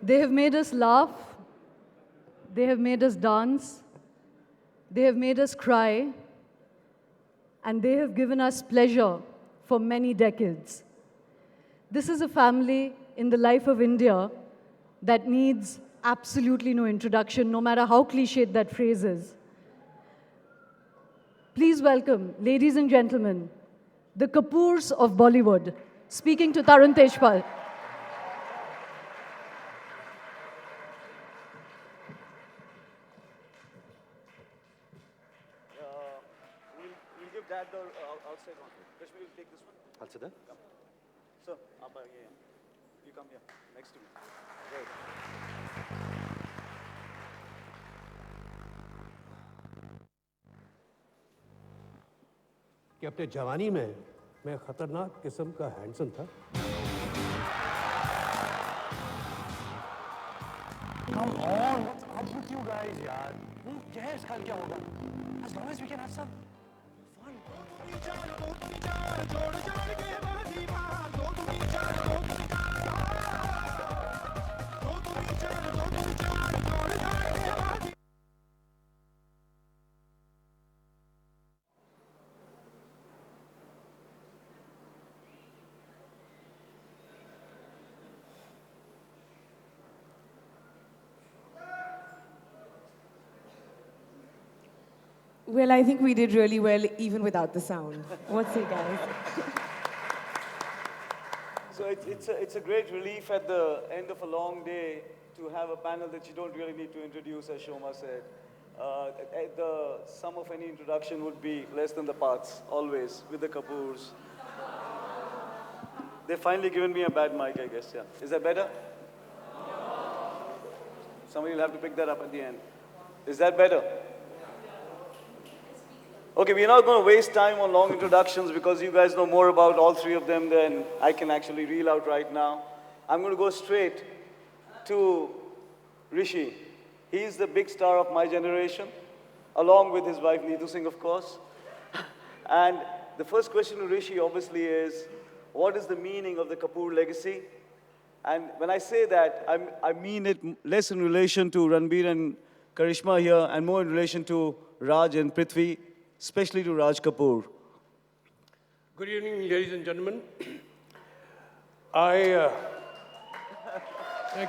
They have made us laugh, they have made us dance, they have made us cry, and they have given us pleasure for many decades. This is a family in the life of India that needs absolutely no introduction, no matter how cliched that phrase is. Please welcome, ladies and gentlemen, the Kapoors of Bollywood, speaking to Tarun Tejpal. We'll give Dad the outside one. Kashmir, will take this one. I'll sit there. Come. Sir, Abba, yeah. You come here, next to me. Great. कि अपने जवानी में मैं खतरनाक किस्म का handsome था। Come on, what's up with you guys, यार? Who cares कल क्या होगा? As long as we can have some fun. Well, I think we did really well even without the sound. What's it, guys? So it's a great relief at the end of a long day to have a panel that you don't really need to introduce, as Shoma said. The sum of any introduction would be less than the parts, always, with the Kapoors. They've finally given me a bad mic, I guess, yeah. Is that better? Somebody will have to pick that up at the end. Is that better? Okay, we're not going to waste time on long introductions because you guys know more about all three of them than I can actually reel out right now. I'm going to go straight to Rishi. He's the big star of my generation, along with his wife Neetu Singh, of course. And the first question to Rishi, obviously, is what is the meaning of the Kapoor legacy? And when I say that, I mean it less in relation to Ranbir and Karisma here, and more in relation to Raj and Prithvi, especially to Raj Kapoor. Good evening, ladies and gentlemen. Thank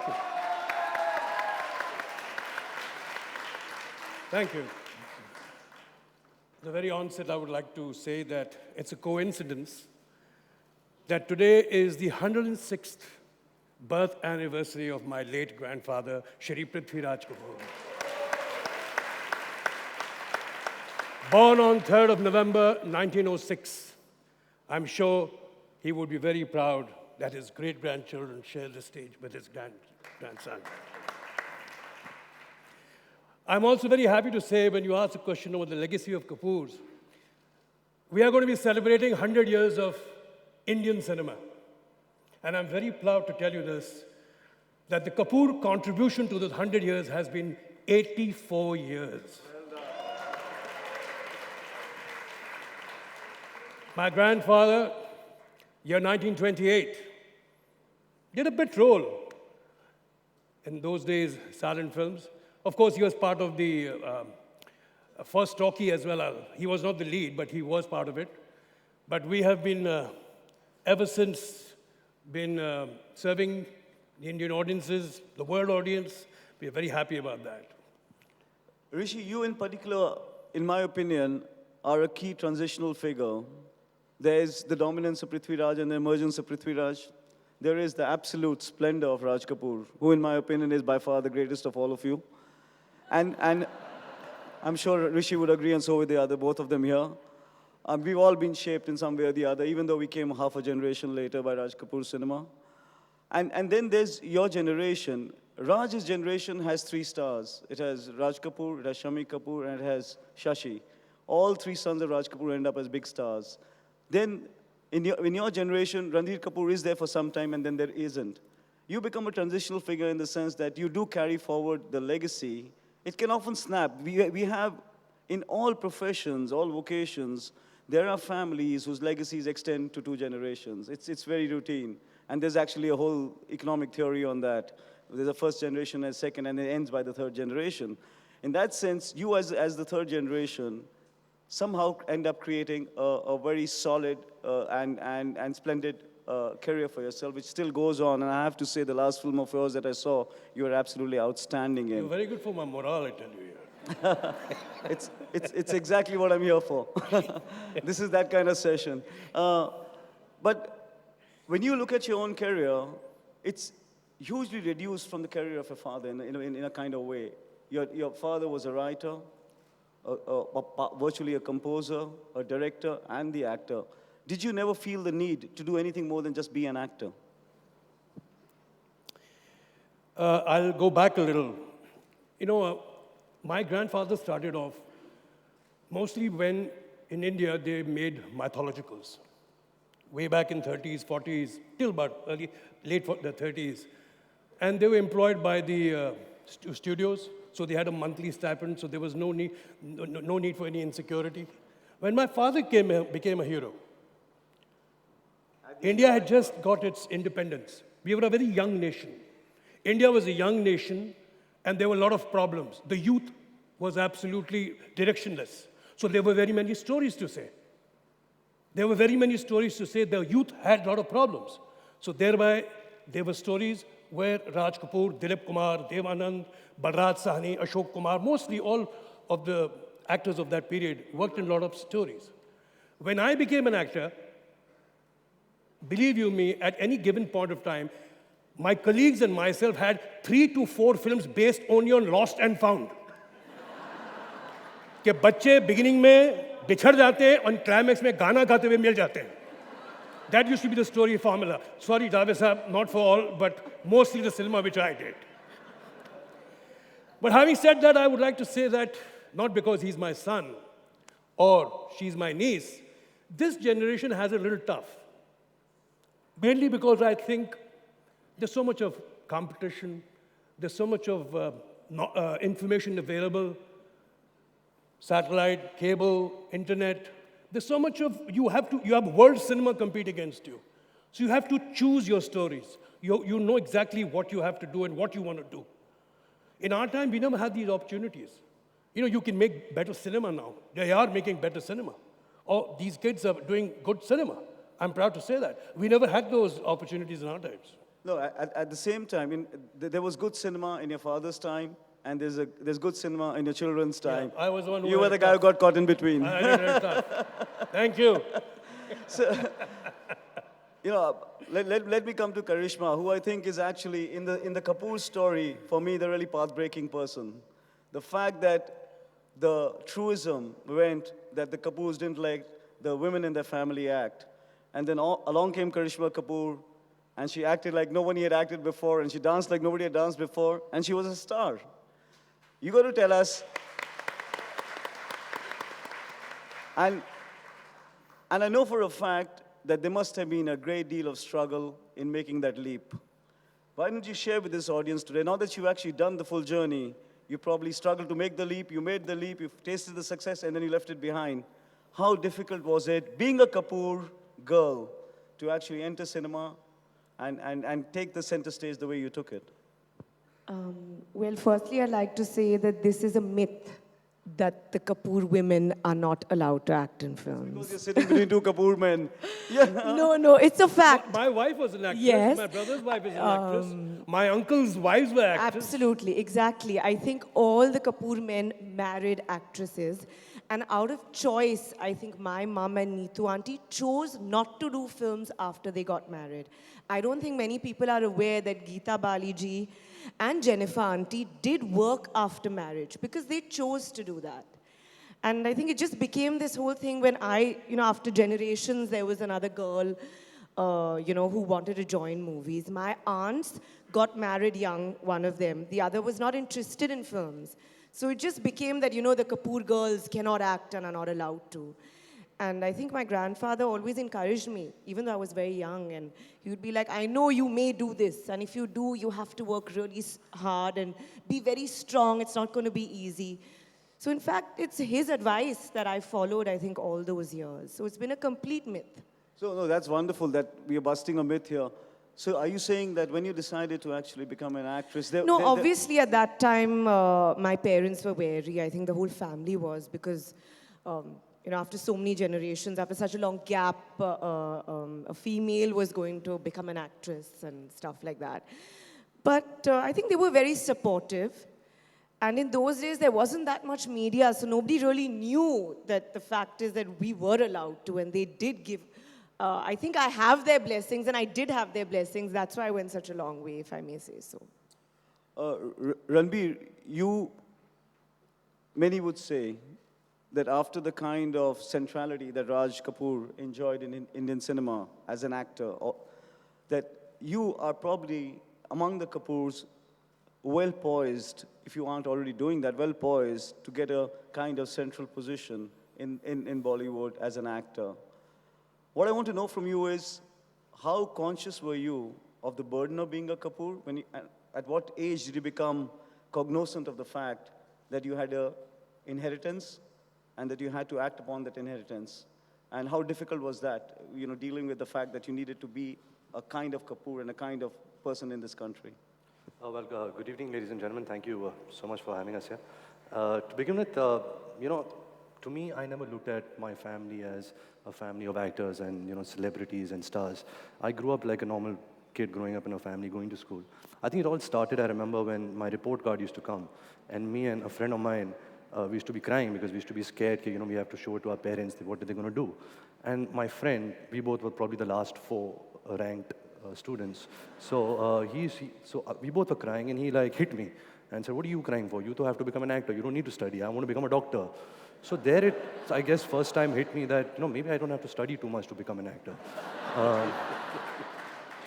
you. Thank you. At the very onset, I would like to say that it's a coincidence that today is the 106th birth anniversary of my late grandfather, Shri Prithviraj Kapoor. Born on 3rd of November, 1906. I'm sure he would be very proud that his great-grandchildren share the stage with his grandson. I'm also very happy to say, when you ask a question about the legacy of Kapoors, we are going to be celebrating 100 years of Indian cinema. And I'm very proud to tell you this, that the Kapoor contribution to those 100 years has been 84 years. My grandfather, year 1928, did a bit role in those days, silent films. Of course, he was part of the first talkie as well. He was not the lead, but he was part of it. But we have been, ever since, been serving the Indian audiences, the world audience. We are very happy about that. Rishi, you in particular, in my opinion, are a key transitional figure. There's the dominance of Prithviraj and the emergence of Prithviraj. There is the absolute splendor of Raj Kapoor, who in my opinion is by far the greatest of all of you. And I'm sure Rishi would agree, and so would both of them here. We've all been shaped in some way or the other, even though we came half a generation later by Raj Kapoor cinema. And then there's your generation. Raj's generation has three stars. It has Raj Kapoor, it has Shami Kapoor, and it has Shashi. All three sons of Raj Kapoor end up as big stars. Then, in your generation, Ranbir Kapoor is there for some time, and then there isn't. You become a transitional figure in the sense that you do carry forward the legacy. It can often snap. We have, in all professions, all vocations, there are families whose legacies extend to two generations. It's very routine. And there's actually a whole economic theory on that. there's a first generation, a second, and it ends by the third generation. In that sense, you as the third generation somehow end up creating a very solid and splendid career for yourself, which still goes on. And I have to say, the last film of yours that I saw, you were absolutely outstanding in. You're very good for my morale, I tell you. It's exactly what I'm here for. This is that kind of session. But when you look at your own career, it's hugely reduced from the career of your father in a kind of way. Your father was a writer, virtually a composer, a director, and the actor. Did you never feel the need to do anything more than just be an actor? I'll go back a little. You know, my grandfather started off mostly when in India they made mythologicals. Way back in 30s, 40s, till about late the 30s. And they were employed by the studios, so they had a monthly stipend, so there was no need for any insecurity. When my father became a hero, India had just got its independence. We were a very young nation. India was a young nation, and there were a lot of problems. The youth was absolutely directionless. So there were very many stories to say. There were very many stories to say. The youth had a lot of problems. So thereby, there were stories where Raj Kapoor, Dilip Kumar, Dev Anand, Balraj Sahni, Ashok Kumar, mostly all of the actors of that period worked in a lot of stories. When I became an actor, believe you me, at any given point of time, my colleagues and myself had 3 to 4 films based only on lost and found. कि बच्चे beginning में बिछड़ जाते हैं और climax में गाना गाते हुए मिल जाते हैं. That used to be the story formula. Sorry, Javed Sahab, not for all, but mostly the cinema which I did. But having said that, I would like to say that, not because he's my son or she's my niece, this generation has it a little tough. Mainly because I think there's so much of competition, there's so much of information available, satellite, cable, internet. There's so much of, you have world cinema compete against you. So you have to choose your stories. You know exactly what you have to do and what you want to do. In our time, we never had these opportunities. You know, you can make better cinema now. They are making better cinema. Or these kids are doing good cinema. I'm proud to say that. We never had those opportunities in our times. No, at the same time, there was good cinema in your father's time, and there's good cinema in your children's time. Yeah, I was the one who You were the guy who got caught in between. I did it tough. Thank you. So, you know, let me come to Karisma, who I think is actually, in the Kapoor story, for me, the really path-breaking person. The fact that the truism went that the Kapoors didn't let the women in their family act. And then along came Karisma Kapoor, and she acted like nobody had acted before, and she danced like nobody had danced before, and she was a star. You got to tell us. And I know for a fact that there must have been a great deal of struggle in making that leap. Why don't you share with this audience today, now that you've actually done the full journey, you probably struggled to make the leap, you made the leap, you've tasted the success, and then you left it behind. How difficult was it, being a Kapoor girl, to actually enter cinema and take the center stage the way you took it? Well, firstly, I'd like to say that this is a myth that the Kapoor women are not allowed to act in films. Because you're sitting between two Kapoor men. Yeah. No, it's a fact. My wife was an actress. Yes. My brother's wife is an actress. My uncle's wives were actors. Absolutely, exactly. I think all the Kapoor men married actresses. And out of choice, I think my mum and Neetu auntie chose not to do films after they got married. I don't think many people are aware that Geeta Bali ji and Jennifer auntie did work after marriage because they chose to do that. And I think it just became this whole thing when after generations, there was another girl, who wanted to join movies. My aunts got married young, one of them. The other was not interested in films. So it just became that, the Kapoor girls cannot act and are not allowed to. And I think my grandfather always encouraged me, even though I was very young. And he would be like, I know you may do this. And if you do, you have to work really hard and be very strong. It's not going to be easy. So in fact, it's his advice that I followed, I think, all those years. So it's been a complete myth. So, no, that's wonderful that we are busting a myth here. So are you saying that when you decided to actually become an actress, No, obviously at that time, my parents were wary. I think the whole family was because, after so many generations, after such a long gap, a female was going to become an actress and stuff like that. But I think they were very supportive. And in those days, there wasn't that much media, so nobody really knew that the fact is that we were allowed to, and they did give. I think I have their blessings, and I did have their blessings. That's why I went such a long way, if I may say so. Ranbir, many would say that after the kind of centrality that Raj Kapoor enjoyed in Indian cinema as an actor, that you are probably among the Kapoors well poised, if you aren't already doing that, well poised to get a kind of central position in Bollywood as an actor. What I want to know from you is, how conscious were you of the burden of being a Kapoor? At what age did you become cognizant of the fact that you had an inheritance and that you had to act upon that inheritance? And how difficult was that, dealing with the fact that you needed to be a kind of Kapoor and a kind of person in this country? Good evening, ladies and gentlemen. Thank you so much for having us here. To begin with, to me, I never looked at my family as a family of actors and, celebrities and stars. I grew up like a normal kid growing up in a family, going to school. I think it all started, I remember, when my report card used to come. And me and a friend of mine, we used to be crying because we used to be scared, we have to show it to our parents, what are they going to do? And my friend, we both were probably the last 4 ranked students. So we both were crying, and he hit me and said, "What are you crying for? You two have to become an actor. You don't need to study. I want to become a doctor." So there it, I guess, first time hit me that, maybe I don't have to study too much to become an actor.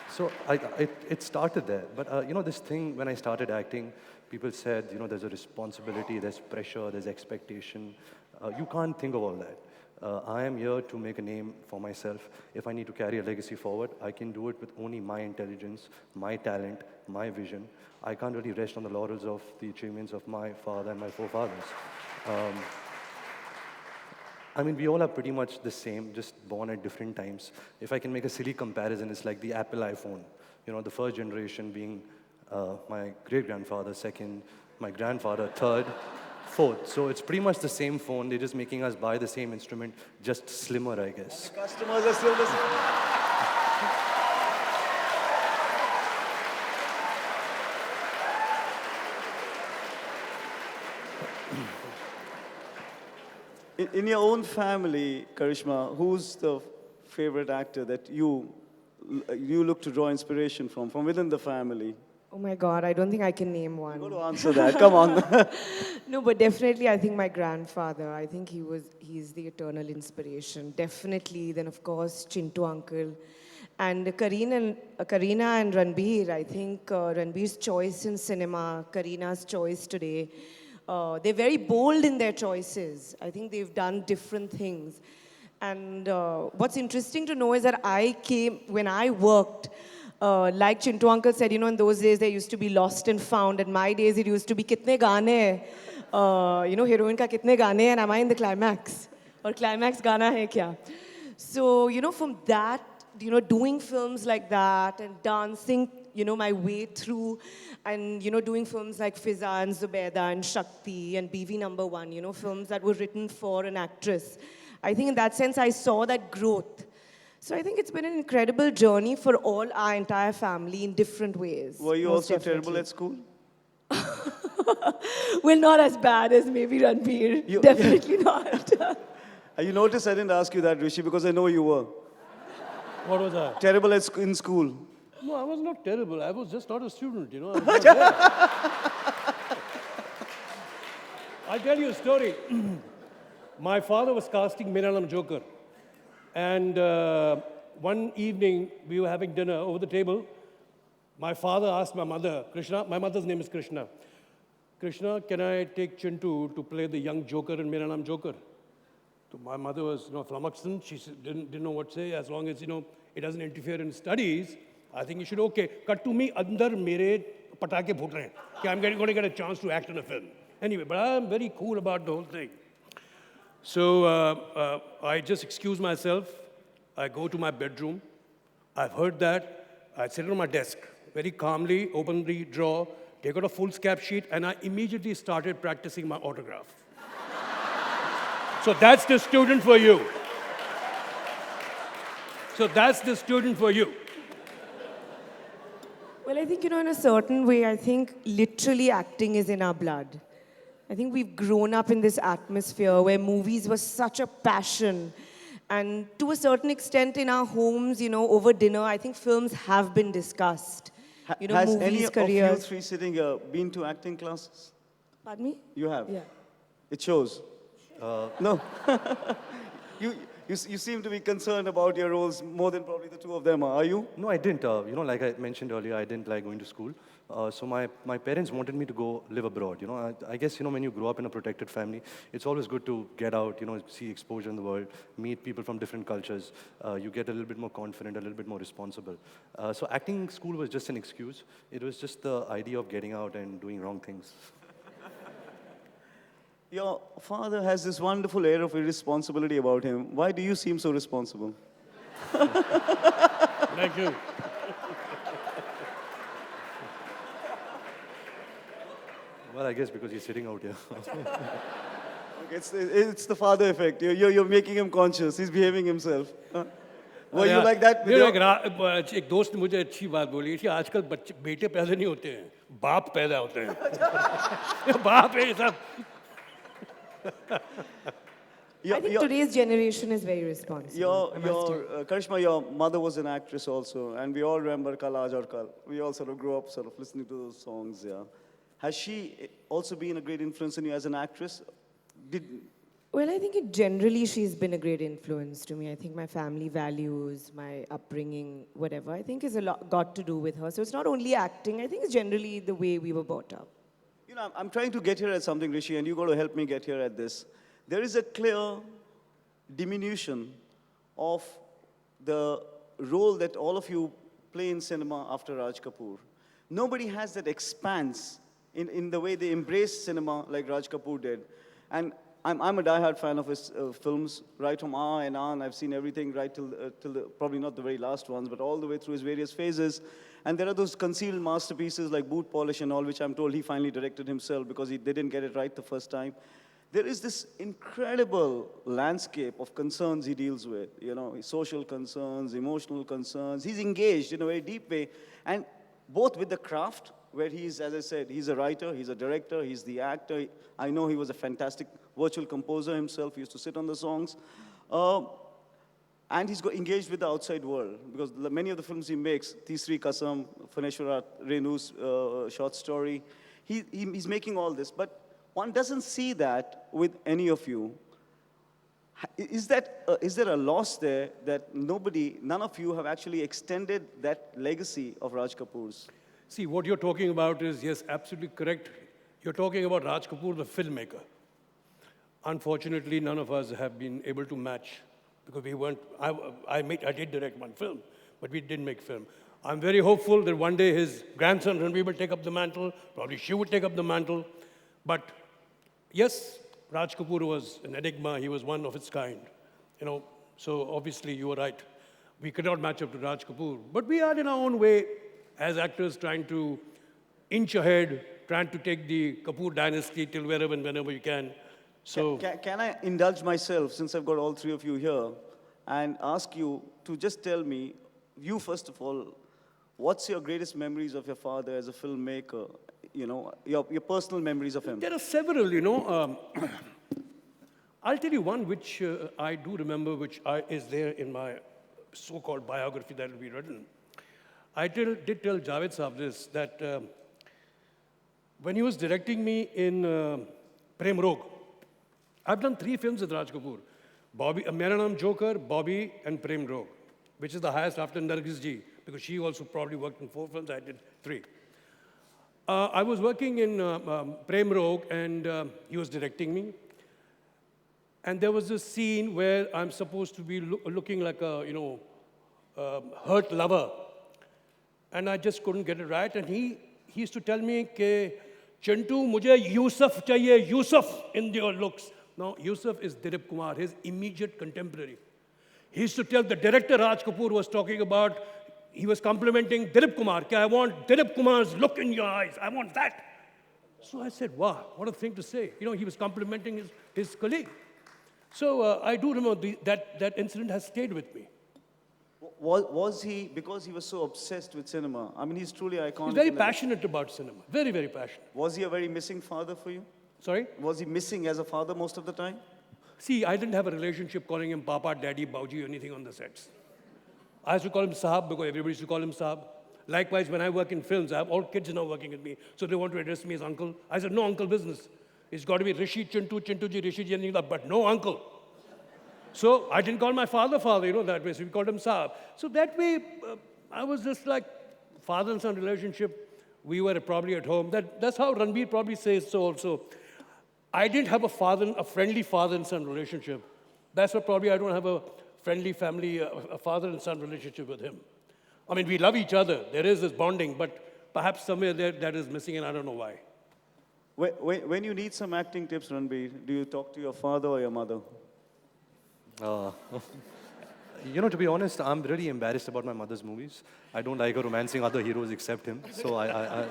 So it started there. But, this thing, when I started acting, people said, there's a responsibility, there's pressure, there's expectation. You can't think of all that. I am here to make a name for myself. If I need to carry a legacy forward, I can do it with only my intelligence, my talent, my vision. I can't really rest on the laurels of the achievements of my father and my forefathers. We all are pretty much the same, just born at different times. If I can make a silly comparison, it's like the Apple iPhone. The first generation being my great-grandfather, second, my grandfather, third, fourth. So it's pretty much the same phone. They're just making us buy the same instrument, just slimmer, I guess. The customers are still the same. In your own family, Karisma, who's the favorite actor that you look to draw inspiration from within the family? Oh my God, I don't think I can name one. You've got to answer that, come on. No, but definitely I think my grandfather, I think he's the eternal inspiration. Definitely, then of course, Chintu uncle. And Kareena and Ranbir, I think Ranbir's choice in cinema, Kareena's choice today, they're very bold in their choices. I think they've done different things. And what's interesting to know is that when I worked, like Chintu uncle said, in those days there used to be lost and found. In my days it used to be kitne gaane, heroine ka kitne gaane, and am I in the climax? Or climax gana hai kya? So, from that, doing films like that and dancing, my way through, and, doing films like Fiza and Zubeda and Shakti and BV Number 1, films that were written for an actress. I think in that sense, I saw that growth. So I think it's been an incredible journey for all our entire family in different ways. Were you also terrible at school? Well, not as bad as maybe Ranbir. Definitely not. You notice I didn't ask you that, Rishi, because I know you were. What was that? Terrible in school. No, I was not terrible. I was just not a student, I was not there. I'll tell you a story. My father was casting Malayalam Joker. And one evening, we were having dinner over the table. My father asked my mother, Krishna, my mother's name is Krishna. Krishna, can I take Chintu to play the young Joker in Malayalam Joker? So my mother was flummoxed. She didn't know what to say. As long as, it doesn't interfere in studies, I think you should okay. Cut to me, andar mere patake phut rahe. I'm going to get a chance to act in a film. Anyway, but I'm very cool about the whole thing. So I just excuse myself. I go to my bedroom. I've heard that. I'd sit on my desk, very calmly, open the drawer, take out a foolscap sheet, and I immediately started practicing my autograph. So that's the student for you. So that's the student for you. Well, I think, in a certain way, I think literally acting is in our blood. I think we've grown up in this atmosphere where movies were such a passion. And to a certain extent in our homes, over dinner, I think films have been discussed. Has Movies, any of you careers. three sitting here been to acting classes? Pardon me? You have? Yeah. It shows. No. You seem to be concerned about your roles more than probably the two of them are you? No, I didn't. Like I mentioned earlier, I didn't like going to school. So my parents wanted me to go live abroad. I guess, when you grow up in a protected family, it's always good to get out, see exposure in the world, meet people from different cultures. You get a little bit more confident, a little bit more responsible. So acting school was just an excuse. It was just the idea of getting out and doing wrong things. Your father has this wonderful air of irresponsibility about him. Why do you seem so responsible? Thank you. Well, I guess because he's sitting out here. It's the father effect. You're making him conscious. He's behaving himself. Were you like that? With your... एक दोस्त ने मुझे अच्छी बात बोली कि आजकल बेटे पैदा नहीं होते हैं, बाप पैदा होते हैं. बाप है सब. I think today's generation is very responsible. Karisma, your mother was an actress also, and we all remember Kal Aaj Aur Kal. We all sort of grew up sort of listening to those songs, yeah. Has she also been a great influence on you as an actress? Well, I think generally she's been a great influence to me. I think my family values, my upbringing, whatever, I think is a lot got to do with her. So it's not only acting, I think it's generally the way we were brought up. I'm trying to get here at something, Rishi, and you've got to help me get here at this. There is a clear diminution of the role that all of you play in cinema after Raj Kapoor. Nobody has that expanse in the way they embrace cinema like Raj Kapoor did. And I'm a diehard fan of his films, right from R and R, and I've seen everything right till probably not the very last ones, but all the way through his various phases. And there are those concealed masterpieces like Boot Polish and all, which I'm told he finally directed himself because they didn't get it right the first time. There is this incredible landscape of concerns he deals with, social concerns, emotional concerns. He's engaged in a very deep way, and both with the craft, where he's, as I said, he's a writer, he's a director, he's the actor. I know he was a fantastic virtual composer himself. He used to sit on the songs. And he's got engaged with the outside world, because many of the films he makes, Tisri Kasam, Phaneshwarat Renu's short story, he's making all this. But one doesn't see that with any of you. Is there a loss there that none of you have actually extended that legacy of Raj Kapoor's? See, what you're talking about is, yes, absolutely correct. You're talking about Raj Kapoor, the filmmaker. Unfortunately, none of us have been able to match, because we weren't, I did direct one film, but we didn't make film. I'm very hopeful that one day his grandson Ranbir will take up the mantle, probably she would take up the mantle. But yes, Raj Kapoor was an enigma, he was one of its kind. So obviously you were right. We could not match up to Raj Kapoor, but we are in our own way as actors trying to inch ahead, trying to take the Kapoor dynasty till wherever and whenever we can. So, can I indulge myself, since I've got all three of you here, and ask you to just tell me, you first of all, what's your greatest memories of your father as a filmmaker? Your personal memories of him. There are several, I'll tell you one which I do remember, which is there in my so-called biography that will be written. I did tell Javed Saab this, that when he was directing me in Prem Rog, I've done 3 films with Raj Kapoor. Mera Naam Joker, Bobby, and Prem Rog, which is the highest after Nargis Ji, because she also probably worked in 4 films, I did 3. I was working in Prem Rog, and he was directing me. And there was this scene where I'm supposed to be looking like a, hurt lover. And I just couldn't get it right. And he used to tell me, Chantu, mujhe Yusuf chahiye, Yusuf in your looks. Now, Yusuf is Dilip Kumar, his immediate contemporary. He used to tell the director Raj Kapoor was talking about, he was complimenting Dilip Kumar. I want Dilip Kumar's look in your eyes. I want that. So I said, wow, what a thing to say. You know, he was complimenting his colleague. So I do remember that incident has stayed with me. Was he, because he was so obsessed with cinema, I mean, he's truly iconic. He's very passionate about cinema. Very, very passionate. Was he a very missing father for you? Sorry? Was he missing as a father most of the time? See, I didn't have a relationship calling him Papa, Daddy, Bauji, or anything on the sets. I used to call him Sahab because everybody used to call him Sahab. Likewise, when I work in films, I have all kids now working with me, so they want to address me as uncle. I said, no uncle business. It's got to be Rishi, Chintu, Chintuji, Rishi, but no uncle. So I didn't call my father, you know, that way, so we called him Sahab. So that way, I was just like father and son relationship. We were probably at home. That's how Ranbir probably says so also. I didn't have a friendly father and son relationship. That's why probably I don't have a friendly family, a father and son relationship with him. I mean, we love each other. There is this bonding, but perhaps somewhere there that is missing, and I don't know why. When you need some acting tips, Ranbir, do you talk to your father or your mother? You know, to be honest, I'm really embarrassed about my mother's movies. I don't like her romancing other heroes except him. So I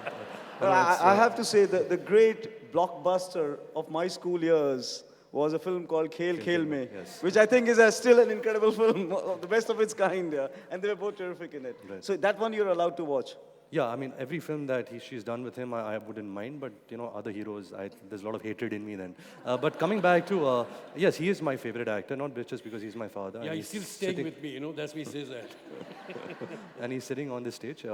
have to say that the great blockbuster of my school years was a film called Khel Khel Mein, yes. which I think is still an incredible film, the best of its kind, yeah. And they were both terrific in it. Right. So that one you're allowed to watch. Yeah, I mean, every film that she's done with him, I wouldn't mind, but, you know, other heroes, there's a lot of hatred in me then. But coming back to, yes, he is my favorite actor, not just because he's my father. Yeah, and he's still staying with me, you know, that's why he says that. And he's sitting on the stage,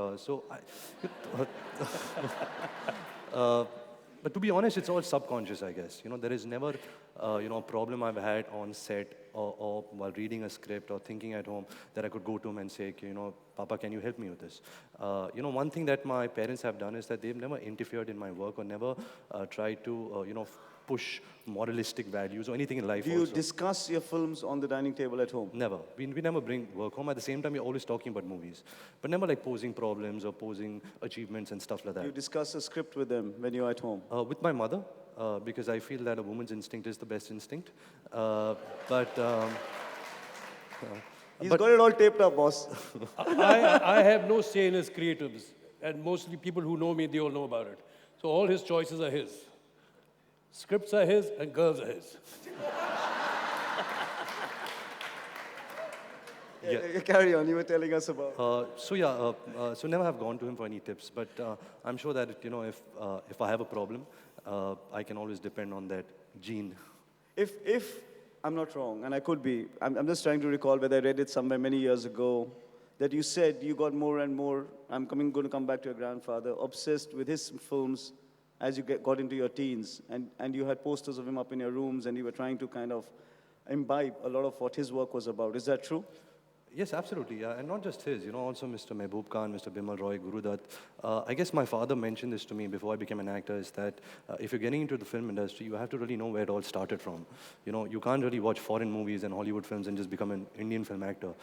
but to be honest, it's all subconscious, I guess. You know, there is never, you know, a problem I've had on set or while reading a script or thinking at home that I could go to him and say, you know, Papa, can you help me with this? You know, one thing that my parents have done is that they've never interfered in my work or never tried to, you know, push moralistic values or anything in life. Do you also. discuss your films on the dining table at home? Never. We never bring work home. At the same time, we're always talking about movies. But never like posing problems or posing achievements and stuff like that. You discuss a script with them when you're at home? With my mother, because I feel that a woman's instinct is the best instinct. He's got it all taped up, boss. I have no say in his creatives. And mostly people who know me, they all know about it. So all his choices are his. Scripts are his and girls are his. Yeah. Carry on, you were telling us about. So never have gone to him for any tips, but I'm sure that, you know, if I have a problem, I can always depend on that gene. If I'm not wrong, and I could be, I'm just trying to recall whether I read it somewhere many years ago, that you said you got more and more, going to come back to your grandfather, obsessed with his films as you got into your teens, and you had posters of him up in your rooms, and you were trying to kind of imbibe a lot of what his work was about. Is that true? Yes, absolutely. And not just his, you know, also Mr. Mehboob Khan, Mr. Bimal Roy, Guru Dutt. I guess my father mentioned this to me before I became an actor, is that if you're getting into the film industry, you have to really know where it all started from. You know, you can't really watch foreign movies and Hollywood films and just become an Indian film actor.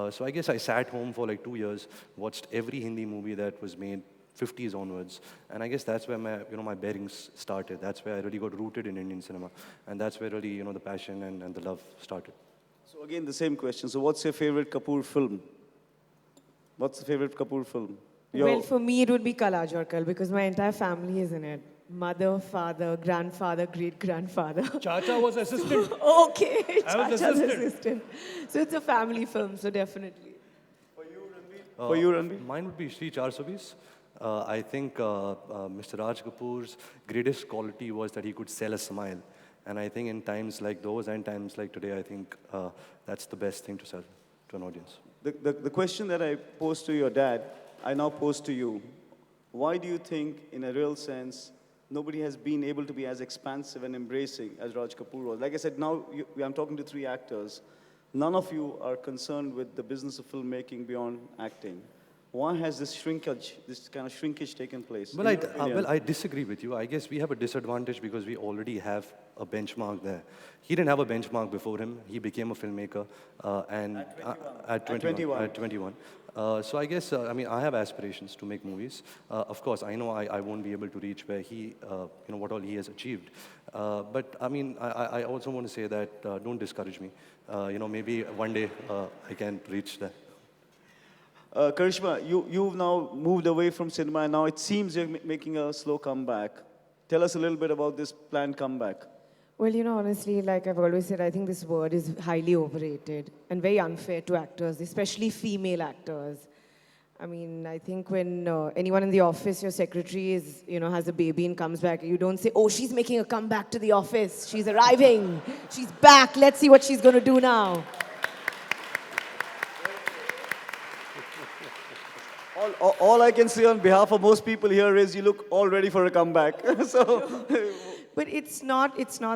So I guess I sat home for like 2 years, watched every Hindi movie that was made, 50s onwards, and I guess that's where my bearings started. That's where I really got rooted in Indian cinema, and that's where really, you know, the passion and the love started. So again, the same question. So what's your favorite Kapoor film? What's the favorite Kapoor film? Well, for me, it would be Kala Jorkal because my entire family is in it. Mother, father, grandfather, great-grandfather. Chacha was assistant. Okay, I was Chacha's assistant. assistant. So it's a family film, so definitely. For you, Ranbir? Mine would be Sri Charsobis. I think Mr. Raj Kapoor's greatest quality was that he could sell a smile. And I think in times like those and times like today, I think that's the best thing to sell to an audience. The question that I posed to your dad, I now pose to you. Why do you think, in a real sense, nobody has been able to be as expansive and embracing as Raj Kapoor was? Like I said, now I'm talking to 3 actors. None of you are concerned with the business of filmmaking beyond acting. Why has this kind of shrinkage taken place? Well, I disagree with you. I guess we have a disadvantage because we already have a benchmark there. He didn't have a benchmark before him. He became a filmmaker at 21. So I guess, I mean, I have aspirations to make movies. Of course, I know I won't be able to reach where he, you know, what all he has achieved. But I mean, I also want to say that don't discourage me. You know, maybe one day I can reach that. Karishma, you've now moved away from cinema and now it seems you're making a slow comeback. Tell us a little bit about this planned comeback. Well, honestly, like I've always said, I think this word is highly overrated and very unfair to actors, especially female actors. I mean, I think when anyone in the office, your secretary is, has a baby and comes back, you don't say, oh, she's making a comeback to the office. She's arriving. She's back. Let's see what she's going to do now. All I can say on behalf of most people here is you look all ready for a comeback. So, But it's not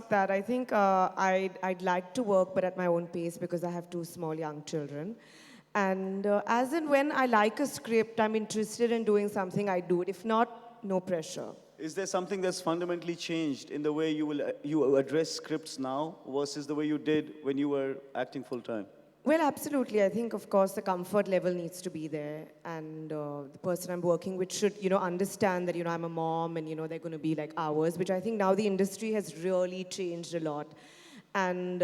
that. I think I'd like to work, but at my own pace because I have two small young children. And as and when I like a script, I'm interested in doing something, I do it. If not, no pressure. is there something that's fundamentally changed in the way you address scripts now versus the way you did when you were acting full time? Well, absolutely. I think, of course, the comfort level needs to be there. And the person I'm working with should, understand that, I'm a mom and, they're going to be like hours, which I think now the industry has really changed a lot. And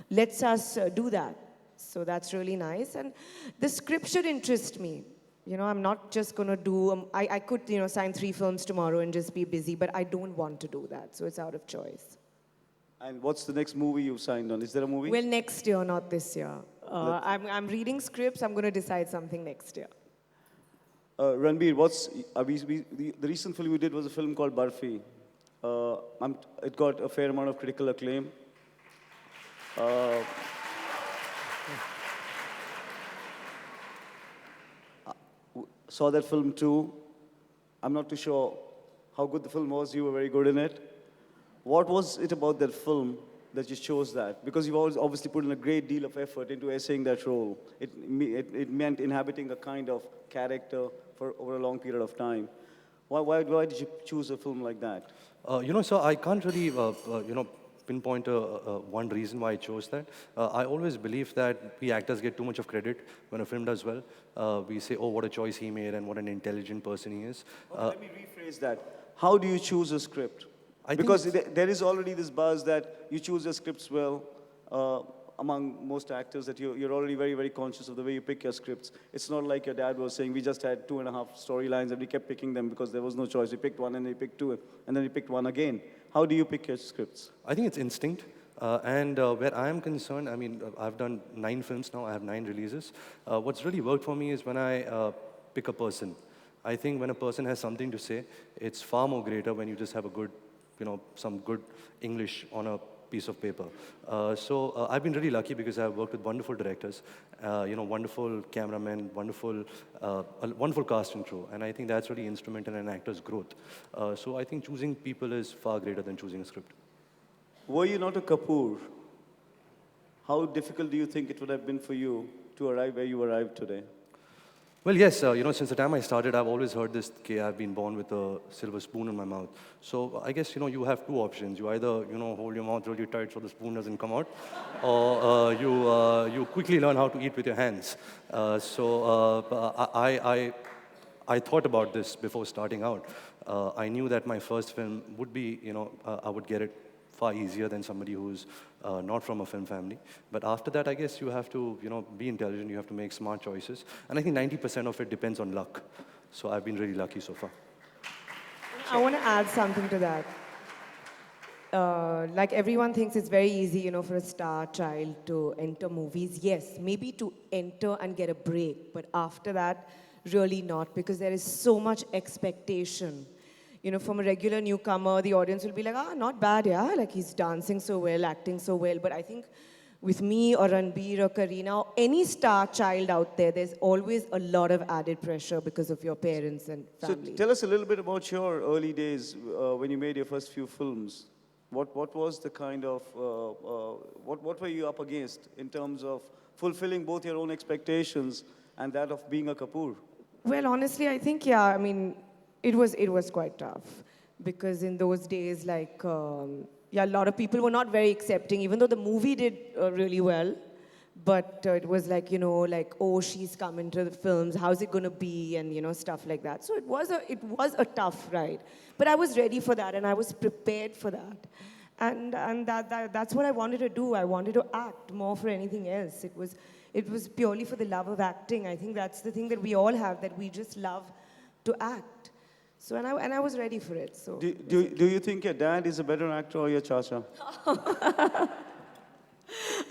lets us do that. So that's really nice. And the script should interest me. I'm not just going to do, I could, sign 3 films tomorrow and just be busy, but I don't want to do that. So it's out of choice. And what's the next movie you've signed on? Is there a movie? Well, next year, not this year. I'm reading scripts. I'm going to decide something next year. Ranbir, the recent film you did was a film called Barfi. It got a fair amount of critical acclaim. Saw that film too. I'm not too sure how good the film was. You were very good in it. What was it about that film that you chose that? Because you've always obviously put in a great deal of effort into essaying that role. It meant inhabiting a kind of character for over a long period of time. Why did you choose a film like that? So I can't really, pinpoint one reason why I chose that. I always believe that we actors get too much of credit when a film does well. We say, oh, what a choice he made and what an intelligent person he is. Okay, let me rephrase that. How do you choose a script? Because there is already this buzz that you choose your scripts well among most actors, that you're already very, very conscious of the way you pick your scripts. It's not like your dad was saying, we just had 2.5 storylines and we kept picking them because there was no choice. We picked one and then we picked 2 and then we picked 1 again. How do you pick your scripts? I think it's instinct. And where I am concerned, I mean, I've done 9 films now. I have 9 releases. What's really worked for me is when I pick a person. I think when a person has something to say, it's far more greater when you just have a good, some good English on a piece of paper. So I've been really lucky because I've worked with wonderful directors, wonderful cameramen, wonderful cast and crew. And I think that's really instrumental in an actor's growth. So I think choosing people is far greater than choosing a script. Were you not a Kapoor, how difficult do you think it would have been for you to arrive where you arrived today? Well, yes, since the time I started, I've always heard this, okay, I've been born with a silver spoon in my mouth. So I guess, you have 2 options. You either, hold your mouth really tight so the spoon doesn't come out, or you quickly learn how to eat with your hands. I thought about this before starting out. I knew that my first film would be, I would get it far easier than somebody who's not from a film family. But after that, I guess you have to, be intelligent, you have to make smart choices. And I think 90% of it depends on luck. So I've been really lucky so far. I want to add something to that. Like everyone thinks it's very easy, for a star child to enter movies. Yes, maybe to enter and get a break. But after that, really not, because there is so much expectation. From a regular newcomer, the audience will be like, not bad, yeah? Like, he's dancing so well, acting so well. But I think with me or Ranbir or Kareena or any star child out there, there's always a lot of added pressure because of your parents and family. So tell us a little bit about your early days when you made your first few films. What was the kind of, what were you up against in terms of fulfilling both your own expectations and that of being a Kapoor? Well, honestly, I think, it was quite tough, because in those days, like, a lot of people were not very accepting, even though the movie did really well. But it was like, oh, she's come into the films, how's it going to be, and, stuff like that. So it was a tough ride. But I was ready for that, and I was prepared for that. And that's what I wanted to do. I wanted to act more for anything else. It was purely for the love of acting. I think that's the thing that we all have, that we just love to act. So, and I was ready for it. So, Do you think your dad is a better actor or your chacha?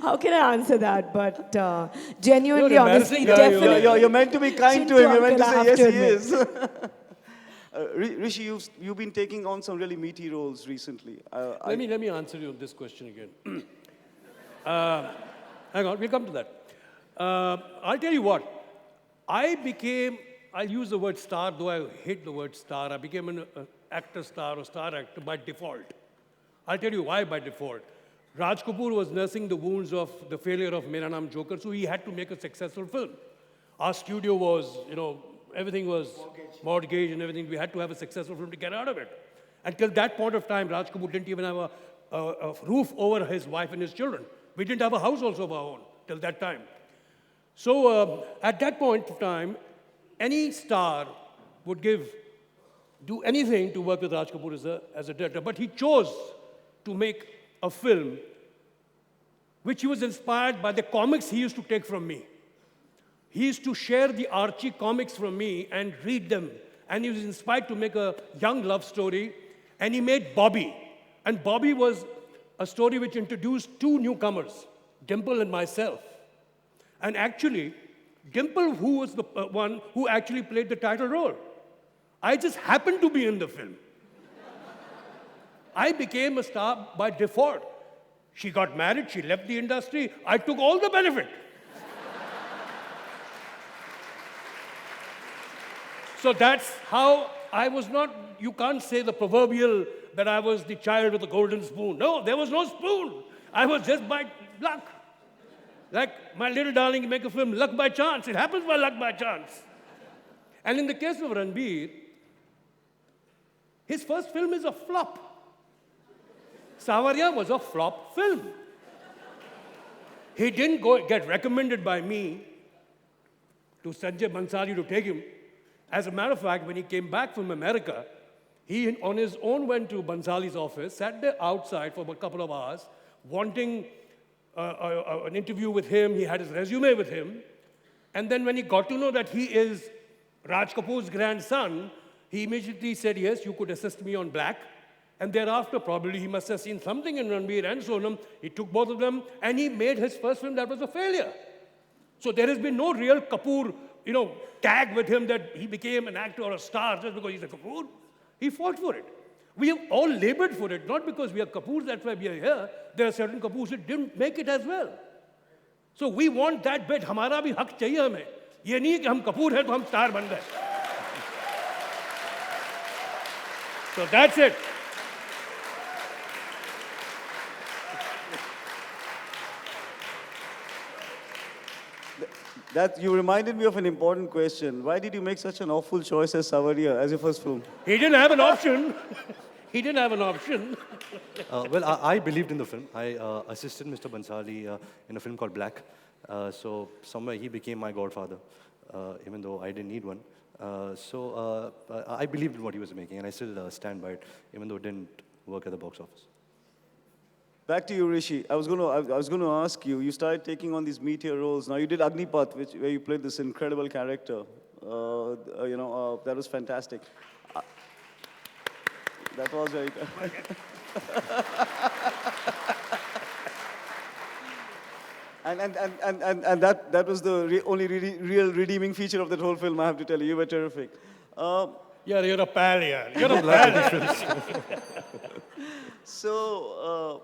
how can I answer that? But genuinely, You're honestly, embarrassing guy, definitely. You're meant to be kind to Chintu him. You're meant to uncle, I say, have yes, to he admit. is. Rishi, you've been taking on some really meaty roles recently. Let me answer you this question again. Hang on, we'll come to that. I'll tell you what. I'll use the word star, though I hate the word star. I became an actor star or star actor by default. I'll tell you why by default. Raj Kapoor was nursing the wounds of the failure of Mera Naam Joker, so he had to make a successful film. Our studio was, everything was mortgage and everything. We had to have a successful film to get out of it. Until that point of time, Raj Kapoor didn't even have a roof over his wife and his children. We didn't have a house also of our own till that time. So at that point of time, any star would do anything to work with Raj Kapoor as a director. But he chose to make a film which he was inspired by the comics he used to take from me. He used to share the Archie comics from me and read them. And he was inspired to make a young love story. And he made Bobby. And Bobby was a story which introduced two newcomers, Dimple and myself. And actually, Dimple, who was the one who actually played the title role. I just happened to be in the film. I became a star by default. She got married, she left the industry. I took all the benefit. So that's how I was not, you can't say the proverbial that I was the child with the golden spoon. No, there was no spoon. I was just by luck. Like my little darling, make a film, luck by chance. It happens by luck by chance. And in the case of Ranbir, his first film is a flop. Sawariya was a flop film. He didn't get recommended by me to Sanjay Bhansali to take him. As a matter of fact, when he came back from America, he on his own went to Bhansali's office, sat there outside for a couple of hours, wanting an interview with him. He had his resume with him. And then when he got to know that he is Raj Kapoor's grandson, he immediately said, yes, you could assist me on Black. And thereafter, probably he must have seen something in Ranbir and Sonam. He took both of them, and he made his first film that was a failure. So there has been no real Kapoor, tag with him that he became an actor or a star just because he's a Kapoor. He fought for it. We have all labored for it, not because we are Kapoors, that's why we are here. There are certain Kapoors who didn't make it as well. So we want that bit. हमारा भी हक चाहिए हमें. ये नहीं कि हम कपूर हैं तो हम स्टार बन गए. So that's it. That you reminded me of an important question. Why did you make such an awful choice as Sawariya as your first film? He didn't have an option. He didn't have an option. Well, I believed in the film. I assisted Mr. Bansali in a film called Black. So somewhere he became my godfather, even though I didn't need one. So I believed in what he was making, and I still stand by it, even though it didn't work at the box office. Back to you, Rishi. I was going to ask you. You started taking on these meteor roles. Now you did Agnipath, where you played this incredible character. That was fantastic. That was very good. and that was the only real redeeming feature of that whole film. I have to tell you, you were terrific. Yeah, you're a pal, yeah. You're a pal. So,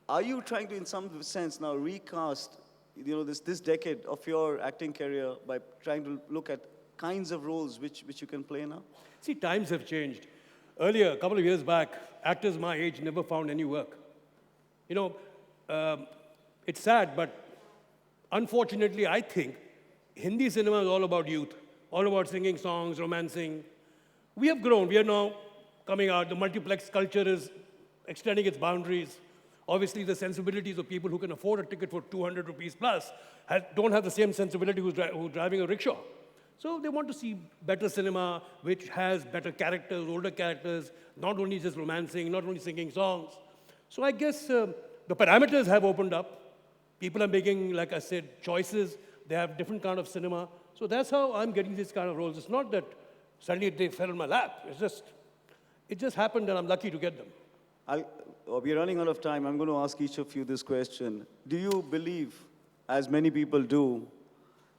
are you trying to, in some sense, now recast, this decade of your acting career by trying to look at kinds of roles which you can play now? See, times have changed. Earlier, a couple of years back, actors my age never found any work. It's sad, but unfortunately, I think Hindi cinema is all about youth, all about singing songs, romancing. We have grown. We are now coming out. The multiplex culture is extending its boundaries. Obviously, the sensibilities of people who can afford a ticket for 200 rupees plus don't have the same sensibility who's driving a rickshaw. So they want to see better cinema, which has better characters, older characters, not only just romancing, not only singing songs. So I guess the parameters have opened up. People are making, like I said, choices. They have different kind of cinema. So that's how I'm getting these kind of roles. It's not that suddenly they fell in my lap. It just happened and I'm lucky to get them. We're running out of time. I'm going to ask each of you this question. Do you believe, as many people do,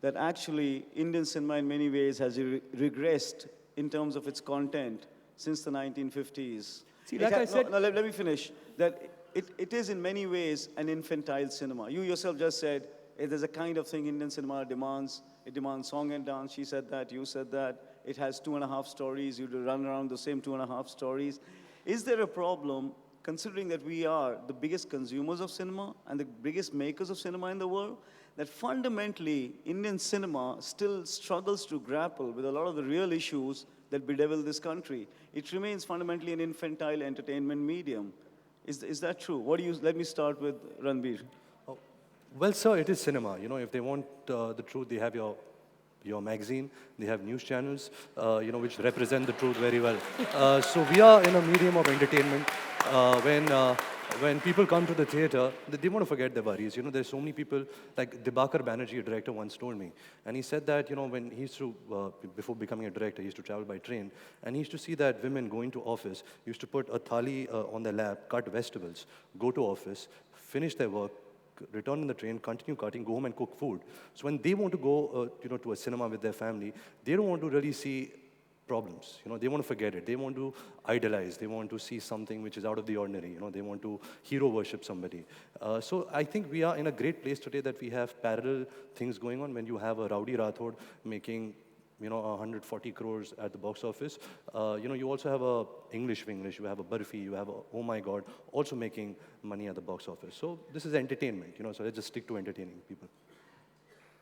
that actually Indian cinema in many ways has regressed in terms of its content since the 1950s? See, like I said... No, let me finish. That it is in many ways an infantile cinema. You yourself just said, there's a kind of thing Indian cinema demands. It demands song and dance. She said that, you said that. It has 2.5 stories. You run around the same 2.5 stories. Is there a problem, considering that we are the biggest consumers of cinema and the biggest makers of cinema in the world, that fundamentally Indian cinema still struggles to grapple with a lot of the real issues that bedevil this country? It remains fundamentally an infantile entertainment medium. Is that true? Let me start with Ranbir. Oh, well, sir, it is cinema. You know, if they want the truth, they have your magazine, they have news channels, which represent the truth very well. So we are in a medium of entertainment. When people come to the theater, they want to forget their worries. You know, there's so many people, like Dibakar Banerjee, a director, once told me. And he said that, when he used to, before becoming a director, he used to travel by train. And he used to see that women going to office used to put a thali on their lap, cut vegetables, go to office, finish their work, return in the train, continue cutting, go home and cook food. So when they want to go, to a cinema with their family, they don't want to really see problems. They want to forget it. They want to idolize. They want to see something which is out of the ordinary. They want to hero worship somebody. So I think we are in a great place today that we have parallel things going on. When you have a Rowdy Rathod making 140 crores at the box office. You also have a English Winglish, you have a Barfi, you have a Oh My God, also making money at the box office. So this is entertainment, so let's just stick to entertaining people.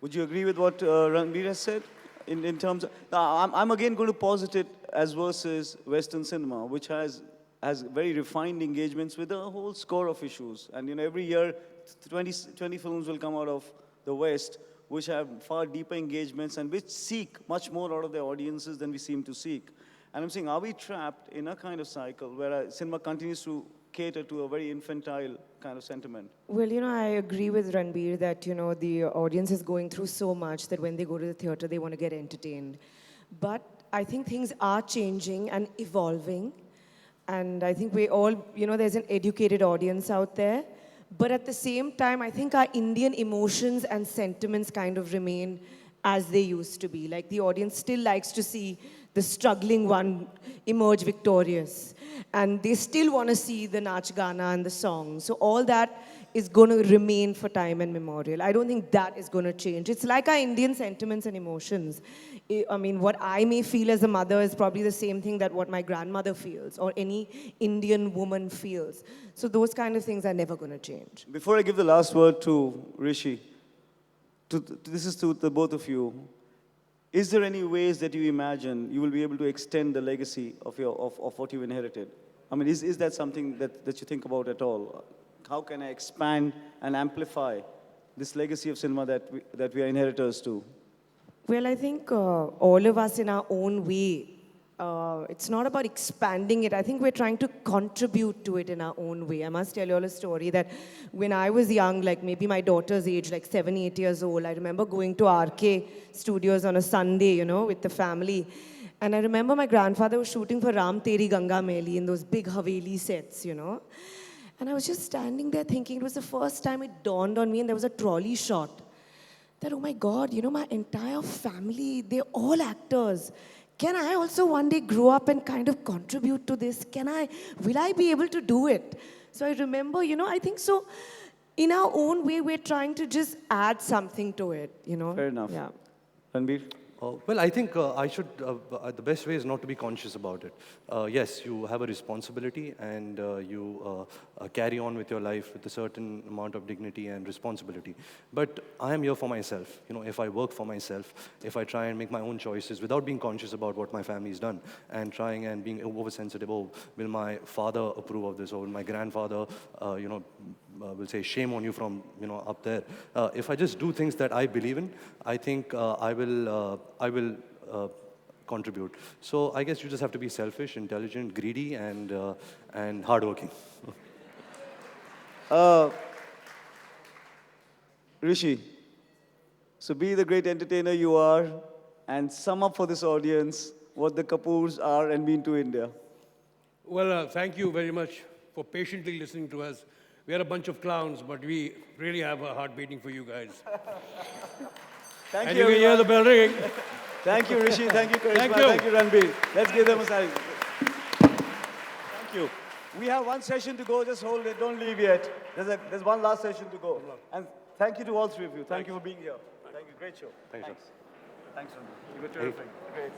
Would you agree with what Ranbir has said? In terms of, I'm again going to posit it as versus Western cinema, which has very refined engagements with a whole score of issues. And every year, 20 films will come out of the West, which have far deeper engagements and which seek much more out of their audiences than we seem to seek. And I'm saying, are we trapped in a kind of cycle where cinema continues to cater to a very infantile kind of sentiment? Well, I agree with Ranbir that, the audience is going through so much that when they go to the theater, they want to get entertained. But I think things are changing and evolving. And I think we all, there's an educated audience out there. But at the same time, I think our Indian emotions and sentiments kind of remain as they used to be. Like the audience still likes to see the struggling one emerge victorious. And they still want to see the Nach Gana and the song. So all that is going to remain for time and memorial. I don't think that is going to change. It's like our Indian sentiments and emotions. I mean, what I may feel as a mother is probably the same thing that what my grandmother feels or any Indian woman feels. So those kind of things are never going to change. Before I give the last word to Rishi, this is to the both of you. Is there any ways that you imagine you will be able to extend the legacy of what you inherited? I mean, is that something that you think about at all? How can I expand and amplify this legacy of cinema that we are inheritors to? Well, I think all of us in our own way, it's not about expanding it. I think we're trying to contribute to it in our own way. I must tell you all a story that when I was young, like maybe my daughter's age, like 7, 8 years old, I remember going to RK Studios on a Sunday, with the family. And I remember my grandfather was shooting for Ram Teri Ganga Meli in those big Haveli sets, And I was just standing there thinking, it was the first time it dawned on me, and there was a trolley shot, that, oh my God, my entire family, they're all actors. Can I also one day grow up and kind of contribute to this? Will I be able to do it? So I remember, I think so, in our own way, we're trying to just add something to it, Fair enough. Yeah. Ranbir? Well, I think the best way is not to be conscious about it. Yes, you have a responsibility and you carry on with your life with a certain amount of dignity and responsibility. But I am here for myself. If I work for myself, if I try and make my own choices without being conscious about what my family's done and trying and being oversensitive, will my father approve of this or will my grandfather, will say shame on you from, up there. If I just do things that I believe in, I think I will contribute. So I guess you just have to be selfish, intelligent, greedy, and hardworking. Rishi, so be the great entertainer you are and sum up for this audience what the Kapoors are and mean to India. Well, thank you very much for patiently listening to us. We are a bunch of clowns, but we really have a heart beating for you guys. Thank And you, you can hear the everyone. bell ringing. Thank you, Rishi. Thank you, Karisma. Thank you. Thank you, Ranbir. Let's give them a sign. Thank you. We have one session to go. Just hold it. Don't leave yet. There's one last session to go. And thank you to all three of you. Thank you for being here. Thank you. Great show. Thanks, sir. Thanks, Ranbir. You were terrific. Great.